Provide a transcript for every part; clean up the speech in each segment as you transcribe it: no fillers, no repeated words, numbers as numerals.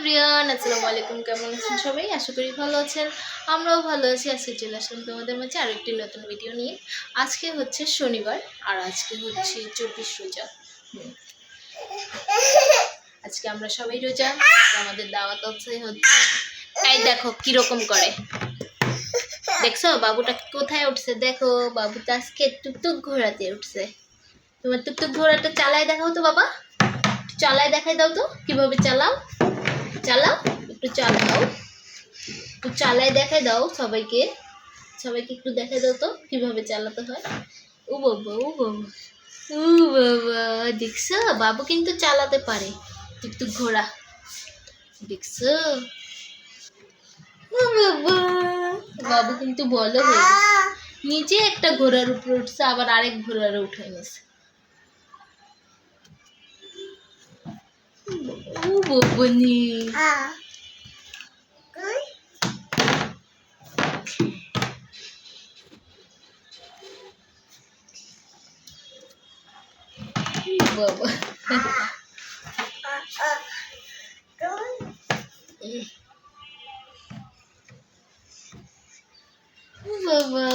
Everyone, আসসালামু আলাইকুম। কেমন আছেন সবাই? আশা করি ভালো আছেন। আমরাও ভালো আছি। আজকে চলে আসলাম তোমাদের মাঝে আরেকটি নতুন ভিডিও নিয়ে। আজকে হচ্ছে শনিবার আর আজকে হচ্ছে 24 রোজা। আজকে আমরা সবাই রোজা। আমাদের দাওয়াত হচ্ছে। এই দেখো কিরকম করে, দেখছো বাবুটা কোথায় উঠছে? দেখো বাবুটা আজকে টুকটুক ঘোরাতে উঠছে। তোমার টুকটুক ঘোরাটা চালায় দেখাও তো বাবা, চালায় দেখাই দাও তো কিভাবে চালাও। চালাও, একটু চালাও, একটু চালায় দেখাই দাও সবাইকে। সবাইকে একটু দেখাই দাও তো কিভাবে চালাতে হয়। ও বাবা, ও বাবা, ও বাবা, দেখছো বাবু কিন্তু চালাতে পারে টুকটুক ঘোড়া, দেখছো? ও বাবা, বাবু কিন্তু বড় হয়ে গেছে। নিজে একটা ঘোড়ার উপর উঠছে, আবার আরেক ঘোড়ার উঠে গেছে। ও বাবা নি, বাবা বাবা,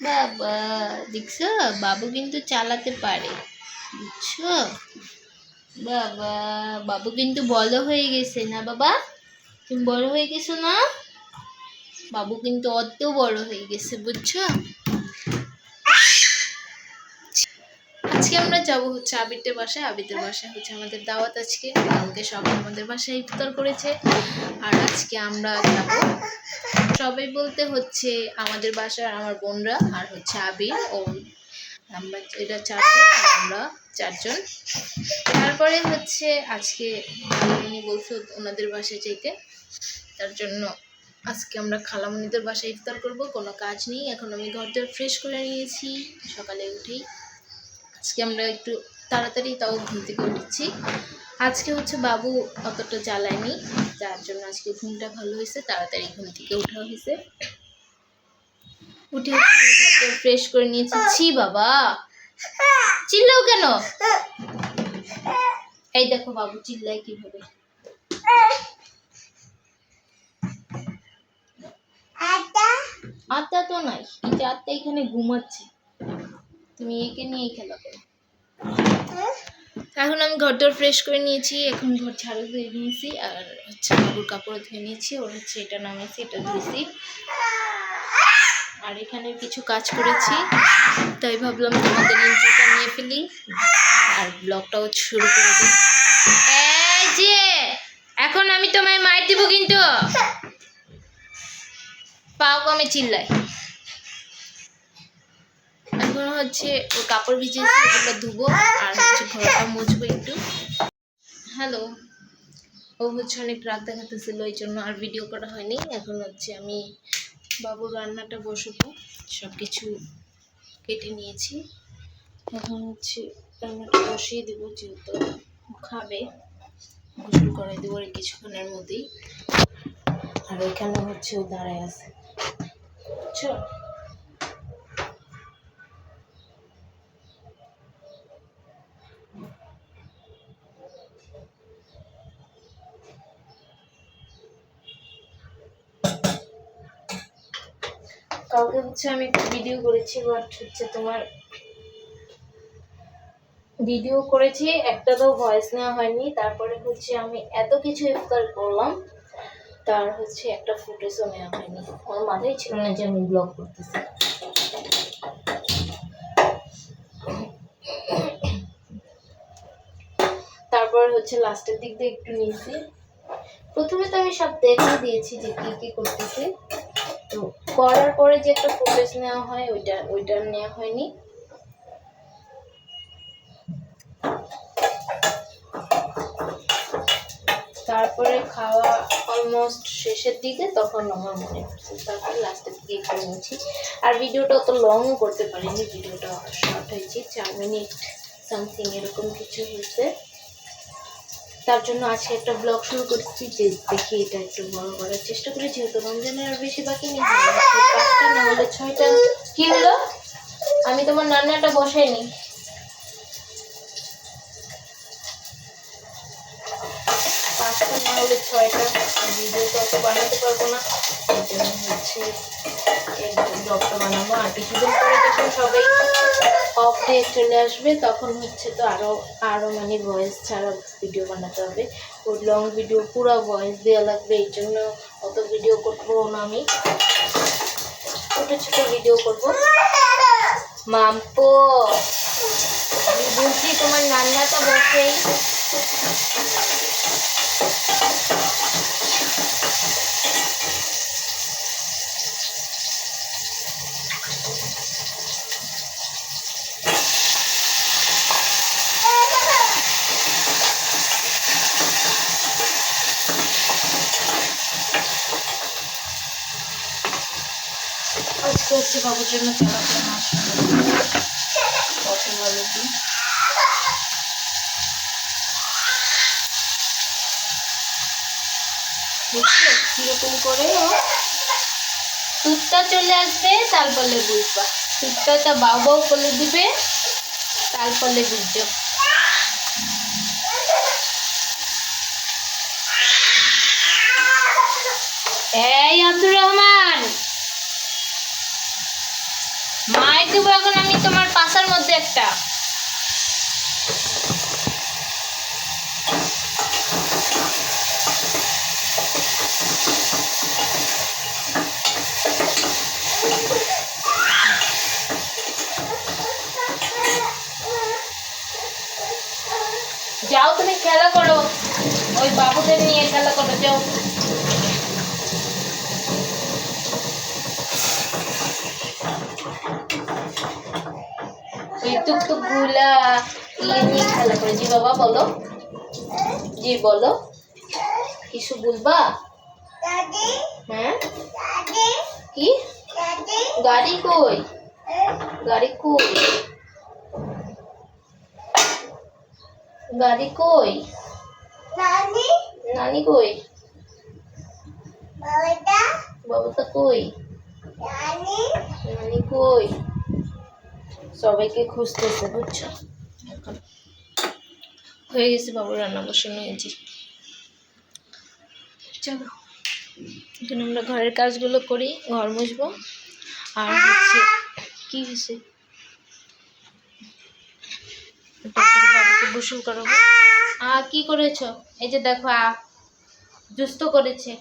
বাবা দেখছো বাবু কিন্তু চালাতে পারে, বুঝছো? বাবা, বাবু কিন্তু বড় হয়ে গেছে না বাবা? তুমি বড় হয়ে গেছো না? বাবু কিন্তু অত বড় হয়ে গেছে, বুঝছো? আজকে আমরা যাব হচ্ছে আবিদের বাসায়। আবিদের বাসায় হচ্ছে আমাদের দাওয়াত আজকে। কালকে সবাই আমাদের বাসায় ইফতার করেছে আর আজকে আমরা যাব। সবাই বলতে হচ্ছে আমাদের বাসার আমার বোনরা আর হচ্ছে আবির ও, আমরা এটা চারজন, আমরা চারজন। তারপরে হচ্ছে আজকে খালামণি বলছে ওনাদের বাসায় যেতে, তার জন্য আজকে আমরা খালামণিদের বাসায় ইফতার করব। কোনো কাজ নেই, এখন আমি ঘরটা ফ্রেশ করে নিয়েছি সকালে উঠেই। আজকে আমরা একটু তাড়াতাড়ি তাও ঘুম থেকে উঠেছি। আজকে হচ্ছে বাবু অতটা জ্বালায়নি, যার জন্য আজকে ঘুমটা ভালো হয়েছে, তাড়াতাড়ি ঘুম থেকে ওঠা হয়েছে। উঠে ঘরটা ফ্রেশ করে নিয়েছি। ছি বাবা, চিল্লাও কেন? এই দেখো বাবু চিল্লায় কিভাবে। আত্মা তো নাই, এই যে আত্মা এখানে ঘুমাচ্ছে, তুমি একে নিয়ে খেলা করো। এখন আমি ঘরটা ফ্রেশ করে নিয়েছি, এখন ঘর ঝাড়ু ধুয়ে নিয়েছি আর হচ্ছে বাবুর কাপড় ধুয়ে নিয়েছি। ওর হচ্ছে এটা নামিয়েছি, এটা ধুয়েছি আর এখানে কিছু কাজ করেছি, তাই ভাবলাম তোমাদের ইন্ট্রোটা নিয়ে ফেলি আর ব্লগটাও শুরু করে দিই। এই যে এখন আমি তোমায় মার দিব কিন্তু, পাও আমি চিল্লাই। এখন হচ্ছে ও কাপড় ভিজেছে, ওগুলো ধুবো আর হচ্ছে ঘরটা মুছবো একটু। হ্যালো, ও হচ্ছে অনেক রাত দেখাতেছিল, এই জন্য আর ভিডিও করা হয়নি। এখন হচ্ছে আমি বাবুর রান্নাটা বসবো, সব কিছু কেটে নিয়েছি। এখন হচ্ছে রান্নাটা বসিয়ে দেবো, যেহেতু খাবে, গোসল করাই দেবো এই কিছুক্ষণের মধ্যেই। আর এখানে হচ্ছে ও দাঁড়ায় আছে, বুঝছো? কালকে হচ্ছে আমি একটা ভিডিও করেছি, বাট হচ্ছে তোমার ভিডিও করেছি একটা তো ভয়েস নেওয়া হয়নি। তারপরে হচ্ছে আমি এত কিছু ইফতার করলাম, তার হচ্ছে একটা ফুটেজও নেওয়া হয়নি। আমার মাথায় ছিল না যে আমি ব্লগ করতেছি। তারপর হচ্ছে লাস্টের দিক দিয়ে একটু নিয়েছি। প্রথমে তো আমি সব দেখে দিয়েছি যে কি কি করতেছি, তো করার পরে যে একটা ফুটেজ নেওয়া হয় ওইটা নেওয়া হয়নি। তারপরে খাওয়া অলমোস্ট শেষের দিকে, তখন আমার মনে পড়ছে, তারপরে লাস্টের দিকে একটু নিয়েছি। আর ভিডিওটা অত লংও করতে পারিনি, ভিডিওটা শর্ট হয়েছে, 4 মিনিট সামথিং এরকম কিছু হয়েছে। তার জন্য আজকে একটা ব্লগ শুরু করছি, যে দেখি এটা একটু বড় করার চেষ্টা করি, যেহেতু রমজানের আর বেশি বাকি নেই, 5টা না হলে 6টা। কি হলো? আমি তোমার রান্নাটা বসাই নি। পাঁচটা না হলে ছয়টা, ভিডিও তো অত বানাতে পারবো না, এই জন্য হচ্ছে এই ব্লগটা বানাবো। আর কিছুদিন পরে যখন সবাই অফ ডে চলে আসবে তখন হচ্ছে তো আরো মানে ভয়েস ছাড়া ভিডিও বানাতে হবে। ওই লং ভিডিও পুরো ভয়েস দেওয়া লাগবে, এই জন্য অত ভিডিও করবো না, আমি ছোট ছোট ভিডিও করবো। মাম্পো, আমি বলছি তোমার রান্নাটা বসেই। আজকে হচ্ছে বাবুর জন্য তেলাপিয়া মাছ কত ভালো দিন। বুঝছো কিরকম করে দুধটা চলে আসবে, তারপরে বুঝবা। দুধটা বাউ বাউ করে দিবে, তারপরে বুঝছো। এই আব্দুর রহমান, মায়ের দেবো এখন আমি তোমার পাশার মধ্যে একটা। যাও তুমি খেলা করো, ওই বাবুদের নিয়ে খেলা করো, যাও। ওই টুকটুক গুলা নিয়ে খেলা করে। জি বাবা বলো, জি বলো, কিছু বলবা? হ্যাঁ কি গাড়ি কই, গাড়ি কই, গাড়ি কই, নানি কই, বাবাটা কই, নানি কই, সবাইকে খুঁজতেছে বুঝছো। এখন হয়ে গেছে বাবু রান্না বসানো হয়েছে। চলো এখন আমরা ঘরের কাজগুলো করি, ঘর মুছবো। আর হচ্ছে কি হয়েছে, বাবুকে গোসল করাবো। কি করেছ? এই যে দেখো দুষ্ট করেছে।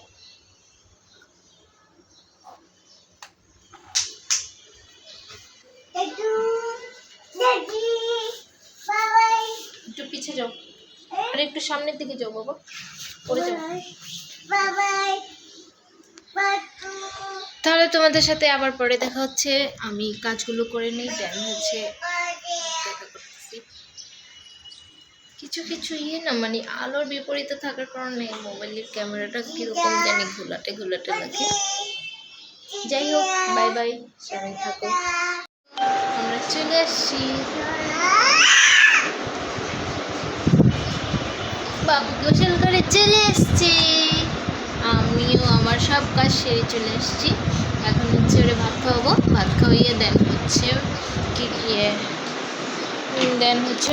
একটু পিছে যাও, আর একটু সামনের দিকে যাও বাবা, পড়ে যাও। তাহলে তোমাদের সাথে আবার পরে দেখা হচ্ছে। আমি কাজগুলো করে নিই, দেন হচ্ছে দেখা করতেছি। কিছু কিছু না মানে আলোর বিপরীতে থাকার কারণে মোবাইলের ক্যামেরাটা কিরকম জানি ঘোলাটে ঘোলাটে লাগে। যাই হোক, বাই বাই, সবাই থাকো। আমরা চলে আসছি, বাবু গোসল করে চলে এসছি, আমিও আমার সব কাজ সেরে চলে এসছি। এখন হচ্ছে ওরে ভাত খাওয়াবো, ভাত খাওয়াইয়ে দেন হচ্ছে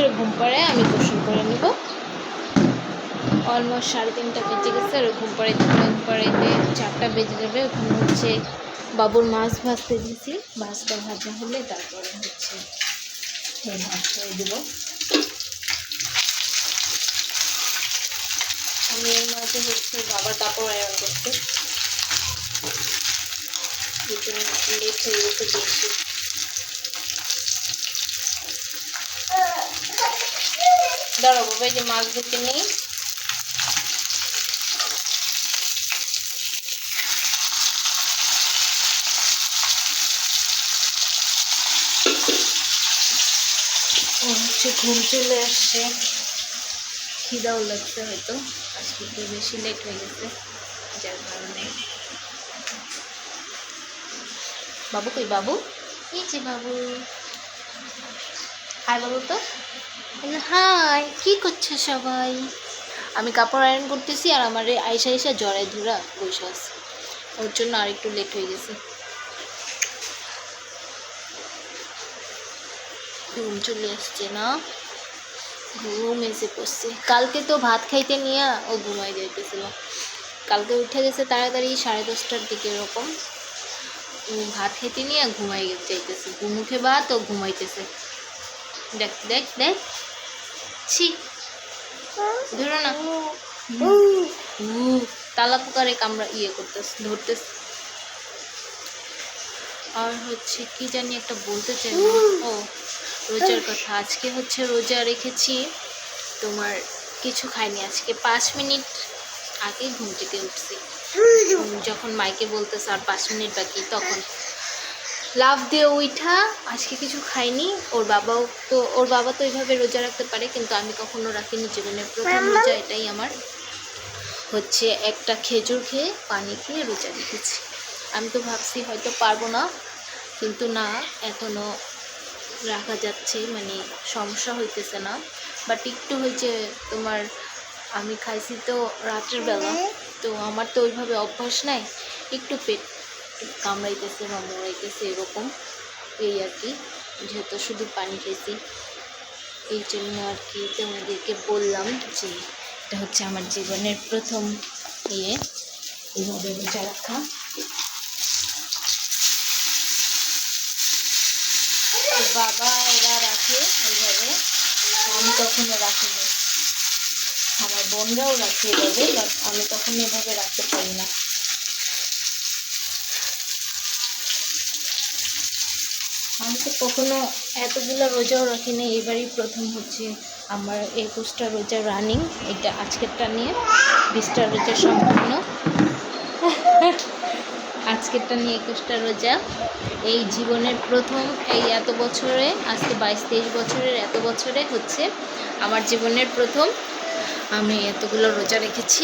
ওর ঘুম পাড়ায় আমি গোসল করে নেব। অলমোস্ট 3:30 বেজে গেছে, আর ঘুম পাড়াইতে 4টা বেজে যাবে। ওখানে হচ্ছে বাবুর মাছ ভাজতে দিয়েছি, মাছটা ভাজা হলে তারপরে হচ্ছে ভাত খাওয়াই দেবো। আমি এর মাঝে হচ্ছে বাবার কাপড় আয়রন করতে, লেট হয়ে গেছে বেশি। দাঁড়াবো বাবা, এই যে মাছ ধুতে নিই। হচ্ছে ঘুম চলে আসছে, খিদাও লাগছে হয়তো, আজকে একটু বেশি লেট হয়ে গেছে যার কারণে। বাবু কই, বাবু এই যে বাবু, হাই বাবু তো, হাই, কি করছে সবাই? আমি কাপড় আয়রন করতেছি, আর আমার আইসা জড়ায় ধরা বসে আছে, ওর জন্য আর একটু লেট হয়ে গেছে। ঘুম চলে আসছে না, ঘুম এসে পড়ছে। কালকে তো ভাত খাইতে নিয়ে ও ঘুমাই যাইতেছিল, কালকে উঠে গেছে তাড়াতাড়ি 10:30টার দিকে এরকম। ভাত খাইতে নিয়ে ঘুমাই যাইতেছে, ঘুম উঠে ভাত ও ঘুমাইতেছে। দেখ দেখ দেখ, ছি ধরো না, তালা পোকারে কামড়া করতেছে, ধরতেছে। আর হচ্ছে কি জানি একটা বলতে চাই, ও রোজার কথা। আজকে হচ্ছে রোজা রেখেছি, তোমার কিছু খাইনি আজকে। 5 মিনিট আগে ঘুম থেকে উঠছি, যখন মাইকে বলতেছে আর 5 মিনিট বাকি, তখন লাভ দিয়ে উঠা আজকে কিছু খাইনি। ওর বাবা তো এইভাবে রোজা রাখতে পারে, কিন্তু আমি কখনো রাখিনি, জীবনের প্রথম রোজা এটাই আমার। হচ্ছে একটা খেজুর খেয়ে পানি খেয়ে রোজা রেখেছি। আমি তো ভাবছি হয়তো পারবো না, কিন্তু না, এখনও রাখা যাচ্ছে, মানে সমস্যা হইতেছে না। বাট একটু হয়েছে তোমার, আমি খাইছি তো রাতের বেলা, তো আমার তো ওইভাবে অভ্যাস নাই, একটু পেট কামড়াইতেছে বা মরাইতেছে এরকম, এই আর কি। যেহেতু শুধু পানি খেয়েছি, এই জন্য আর কি তোমাদেরকে বললাম যে এটা হচ্ছে আমার জীবনের প্রথম এইভাবে রোজা রাখা। বাবা এরা রাখে এইভাবে, আমি কখনো রাখিনি। আমার বোনরাও রাখে এভাবে, বাট আমি কখনো এভাবে রাখতে পারি না। আমি তো কখনো এতগুলো রোজাও রাখিনি, এবারই প্রথম হচ্ছে আমার 21টা রোজা রানিং। এটা আজকেরটা নিয়ে 20টা রোজা সম্পূর্ণ, আজকেরটা নিয়ে 21টা রোজা। এই জীবনের প্রথম, এই এত বছরে, আজকে 22-23 বছরের, এত বছরে হচ্ছে আমার জীবনের প্রথম আমি এতগুলো রোজা রেখেছি।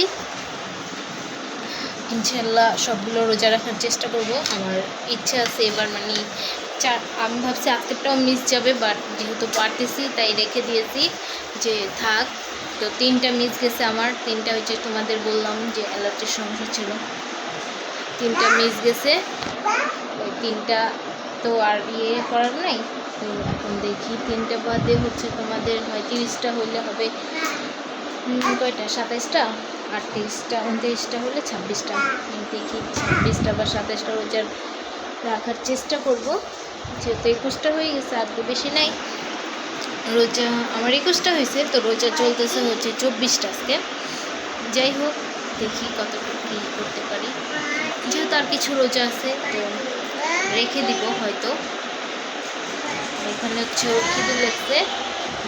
ইনশাল্লাহ সবগুলো রোজা রাখার চেষ্টা করব। আমার ইচ্ছা আছে এবার, মানে আমি ভাবছি আজকেরটাও মিস যাবে, বাট যেহেতু পারতেছি তাই রেখে দিয়েছি যে থাক। তো 3টা মিস গেছে আমার, 3টা হচ্ছে তোমাদের বললাম যে অ্যালার্জির সমস্যা ছিল, 3টা মিস গেছে। ওই 3টা তো আর করার নাই। তো এখন দেখি 3টা বাদে হচ্ছে তোমাদের হয় 30টা হইলে হবে, কয়টা 27টা, 28টা, 29টা হলে 26টা। দেখি 26টা বা 27টা রোজার রাখার চেষ্টা করব। যেহেতু 21টা হয়ে গেছে, আর তো বেশি নাই রোজা। আমার 21টা হয়েছে, তো রোজা চলতেছে হচ্ছে 24টা আজকে। যাই হোক, দেখি কতটুকু কী করতে পারি। যেহেতু আর কিছু রোজা আছে, তো রেখে দিব হয়তো। এখানে হচ্ছে ওর খিদে লাগছে,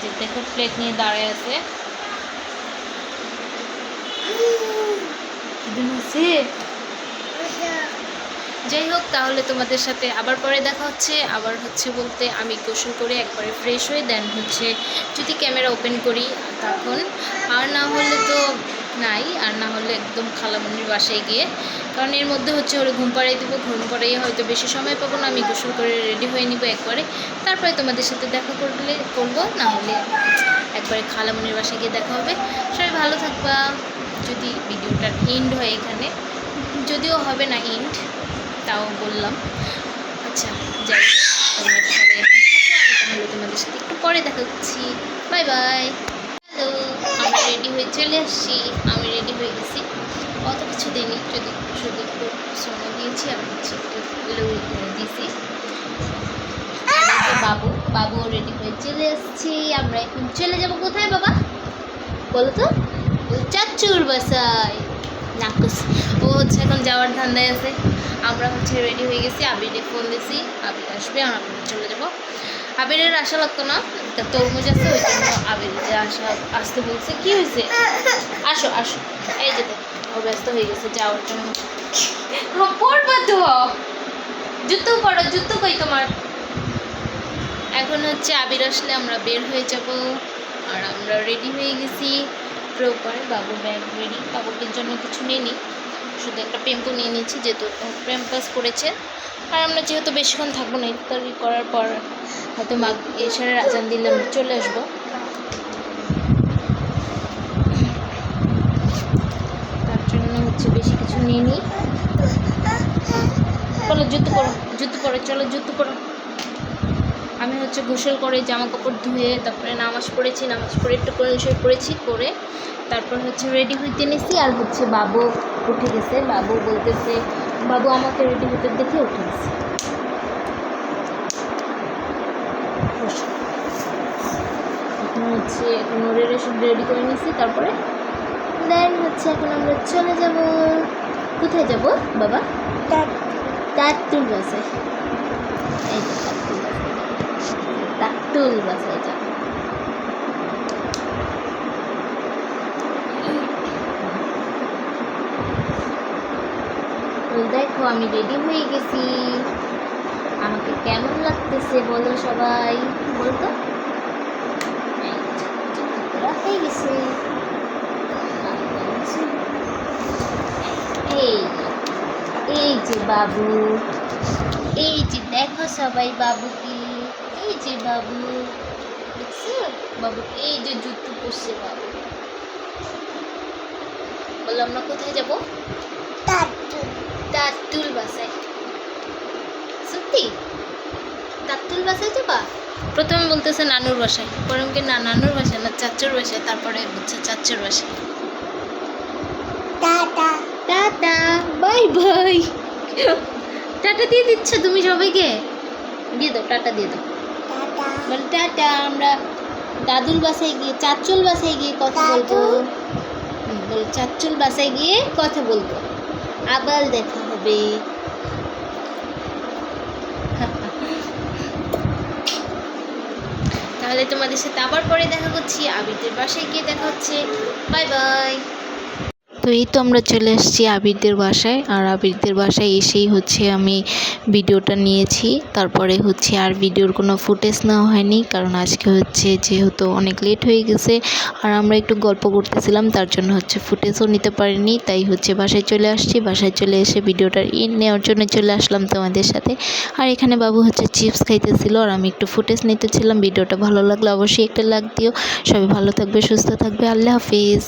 যে দেখো প্লেট নিয়ে দাঁড়ায় আছে। যাই হোক, তাহলে তোমাদের সাথে আবার পরে দেখা হচ্ছে। আবার হচ্ছে বলতে, আমি গোসল করে একবারে ফ্রেশ হয়ে দেন হচ্ছে যদি ক্যামেরা ওপেন করি তখন, আর না হলে তো নাই, আর না হলে একদম খালামণির বাসায় গিয়ে, কারণ এর মধ্যে হচ্ছে ওরে ঘুম পাড়াই দেবো। ঘুম পাড়াইয়ে হয়তো বেশি সময় পাবো না, আমি গোসল করে রেডি হয়ে নিব একবারে, তারপরে তোমাদের সাথে দেখা করবো, না হলে একবারে খালামণির বাসায় গিয়ে দেখা হবে। সবাই ভালো থাকবা। যদি ভিডিওটার এন্ড হয় এখানে, যদিও হবে না এন্ড, তাও বললাম। আচ্ছা, যাই হোক, তোমরা সবাই এখন থাকো, তাহলে তোমাদের সাথে একটু পরে দেখা করছি। Bye bye. হ্যালো, আমি রেডি হয়ে চলে আসছি। আমি রেডি হয়ে গেছি, অত কিছু দিইনি, যদি শুধু একটু সময় দিয়েছি আর হচ্ছে একটু দিয়েছি। বাবুও রেডি হয়ে চলে আসছি। আমরা এখন চলে যাব কোথায় বাবা বলো তো? চাচুর বাসায়। নাকুস ও হচ্ছে এখন যাওয়ার ধান্দায় আছে। আমরা হচ্ছে রেডি হয়ে গেছি, আবিরে ফোন দিয়েছি, আবির আসবে, আমরা চলে যাব। আবিরের আশা লাগতো না, একটা তরমুজ আছে, ওই জন্য আবিরের আসতে বলছে। কি হয়েছে? আসো আসো, এই যে ও ব্যস্ত হয়ে গেছে যাওয়ার জন্য। পড়বা তো, জুতো পড়ো, জুতো কই তোমার? এখন হচ্ছে আবির আসলে আমরা বের হয়ে যাব, আর আমরা রেডি হয়ে গেছি প্রপার। বাবু ব্যাগ রেডি, বাবুটির জন্য কিছু নিইনি, শুধু একটা প্যাম্পু নিয়ে নিয়েছি, যেহেতু প্যাম্পাস করেছে। আর আমরা যেহেতু বেশিক্ষণ থাকবো না, ইফতারি করার পর হয়তো এশারের আজান দিলে আমরা চলে আসবো। তার জন্য হচ্ছে বেশি কিছু নিইনি। বলো জুতো পরো, জুতো পরো, চলো জুতো পরো। আমি হচ্ছে গোসল করে জামা কাপড় ধুয়ে তারপরে নামাজ পড়েছি, নামাজ পড়ে একটু কোরআন শরীফ পড়েছি, করে তারপর হচ্ছে রেডি হইতে নিয়েছি। আর হচ্ছে বাবু উঠে গেছে, বাবু বলতেছে, বাবু আমাকে রেডি হতে দেখে উঠে গেছে। এখন হচ্ছে এখন রেডি করে নিয়েছি, তারপরে দেন হচ্ছে এখন আমরা চলে যাব। কোথায় যাব বাবা? টাটুল বাসায়। এই টাটুল বাসায় যাব। দেখো আমি রেডি হয়ে গেছি, আমাকে কেমন লাগতেছে বলো সবাই, বলতো। হয়ে গেছে, এই যে বাবু, এই যে দেখো সবাই বাবু কি, এই যে বাবু দেখছো বাবু, এই যে জুতো পরছে বাবু। বললো আমরা কোথায় যাবো? টাটুল বাসায়। সত্যি টাটুল বাসায় যাবা? প্রথমে বলতেছে নানুর বাসায়, পরে আমাকে না নানুর বাসায় না চাচুর বাসায়, তারপরে হচ্ছে চাচুর বাসায়। Tata tata bye bye. Tata দিয়ে দিচ্ছ তুমি সবাইকে? দিয়ে দাও, টাটা দিয়ে দাও। বলে টাটা, আমরা দাদুর বাসায় গিয়ে চাচুল বাসায় গিয়ে কথা বলবো। বলে চাচুল বাসায় গিয়ে কথা বলবো, আবার দেখা হবে। তাহলে তোমাদের সাথে আবার পরে দেখা করছি, আবিরদের বাসায় গিয়ে দেখা হচ্ছে। Bye bye. তো এই তো আমরা চলে এসেছি আবিরদের বাসায়, আর আবিরদের বাসায় এসেই হচ্ছে আমি ভিডিওটা নিয়েছি। তারপরে হচ্ছে আর ভিডিওর কোনো ফুটেজ নেওয়া হয়নি, কারণ আজকে হচ্ছে যেহেতু অনেক লেট হয়ে গেছে আর আমরা একটু গল্প করতেছিলাম, তার জন্য হচ্ছে ফুটেজও নিতে পারিনি। তাই হচ্ছে বাসায় চলে আসছি, বাসায় চলে এসে ভিডিওটার নেওয়ার জন্য চলে আসলাম তোমাদের সাথে। আর এখানে বাবু হচ্ছে চিপস খাইতেছিল আর আমি একটু ফুটেজ নিতেছিলাম। ভিডিওটা ভালো লাগলে অবশ্যই একটা লাইক দিও। সবাই ভালো থাকবে, সুস্থ থাকবে, আল্লাহ হাফিজ।